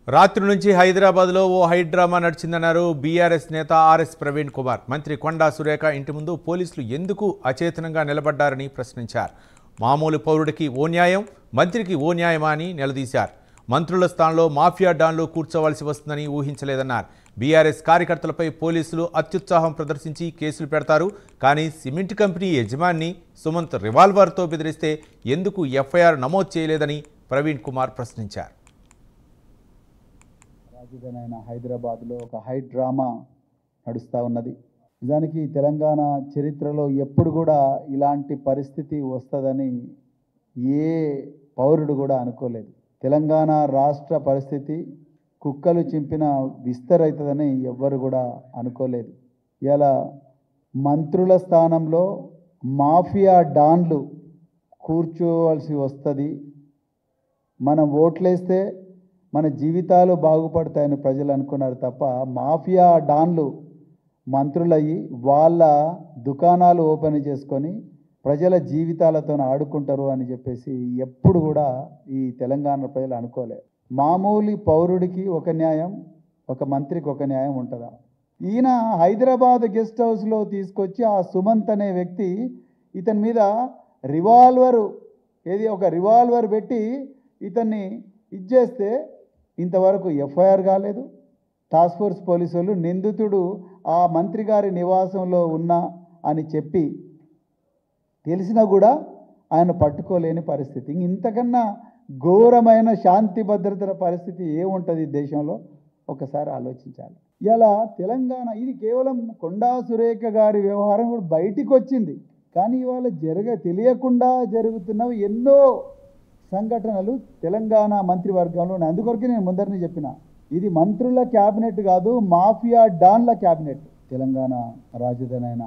రాత్రి నుంచి హైదరాబాద్లో ఓ హైడ్రామా నడిచిందన్నారు బీఆర్ఎస్ నేత ఆర్ఎస్ ప్రవీణ్ కుమార్. మంత్రి కొండా సురేఖ ఇంటి ముందు పోలీసులు ఎందుకు అచేతనంగా నిలబడ్డారని ప్రశ్నించారు. మామూలు పౌరుడికి ఓ న్యాయం, మంత్రికి ఓ న్యాయమా అని నిలదీశారు. మంత్రుల స్థానంలో మాఫియా డాన్లు కూర్చోవలసి వస్తుందని ఊహించలేదన్నారు. బీఆర్ఎస్ కార్యకర్తలపై పోలీసులు అత్యుత్సాహం ప్రదర్శించి కేసులు పెడతారు, కానీ సిమెంట్ కంపెనీ యజమాని సుమంత్ రివాల్వర్తో బెదిరిస్తే ఎందుకు ఎఫ్ఐఆర్ నమోదు చేయలేదని ప్రవీణ్ కుమార్ ప్రశ్నించారు. రాజధాని హైదరాబాద్లో ఒక హై డ్రామా నడుస్తూ ఉన్నది. నిజానికి తెలంగాణ చరిత్రలో ఎప్పుడు కూడా ఇలాంటి పరిస్థితి వస్తుందని ఏ పౌరుడు కూడా అనుకోలేదు. తెలంగాణ రాష్ట్ర పరిస్థితి కుక్కలు చింపిన విస్తరైతుందని ఎవ్వరు కూడా అనుకోలేదు. ఇలా మంత్రుల స్థానంలో మాఫియా డాన్లు కూర్చోవలసి వస్తుంది. మనం ఓట్లేస్తే మన జీవితాలు బాగుపడతాయని ప్రజలు అనుకున్నారు తప్ప మాఫియా డాన్లు మంత్రులయ్యి వాళ్ళ దుకాణాలు ఓపెన్ చేసుకొని ప్రజల జీవితాలతో ఆడుకుంటారు అని చెప్పేసి ఎప్పుడు కూడా ఈ తెలంగాణ ప్రజలు అనుకోలే. మామూలు పౌరుడికి ఒక న్యాయం, ఒక మంత్రికి ఒక న్యాయం ఉంటుందా? ఈయన హైదరాబాద్ గెస్ట్ హౌస్లో తీసుకొచ్చి ఆ సుమంత్ అనే వ్యక్తి ఇతని మీద ఒక రివాల్వర్ పెట్టి ఇతన్ని ఇచ్చేస్తే ఇంతవరకు ఎఫ్ఐఆర్ కాలేదు. టాస్క్ ఫోర్స్ పోలీసు వాళ్ళు నిందితుడు ఆ మంత్రి గారి నివాసంలో ఉన్నా అని చెప్పి తెలిసినా కూడా ఆయన పట్టుకోలేని పరిస్థితి. ఇంతకన్నా ఘోరమైన శాంతి భద్రతల పరిస్థితి ఏముంటుంది దేశంలో ఒకసారి ఆలోచించాలి. ఇలా తెలంగాణ ఇది కేవలం కొండా సురేఖ గారి వ్యవహారం కూడా బయటికి వచ్చింది, కానీ ఇవాళ తెలియకుండా జరుగుతున్నవి ఎన్నో సంఘటనలు తెలంగాణ మంత్రివర్గంలో ఉన్నాయి. అందుకొరకే నేను ముందరనే చెప్పిన, ఇది మంత్రుల క్యాబినెట్ కాదు, మాఫియా డాన్ల క్యాబినెట్ తెలంగాణ రాజధాని అయిన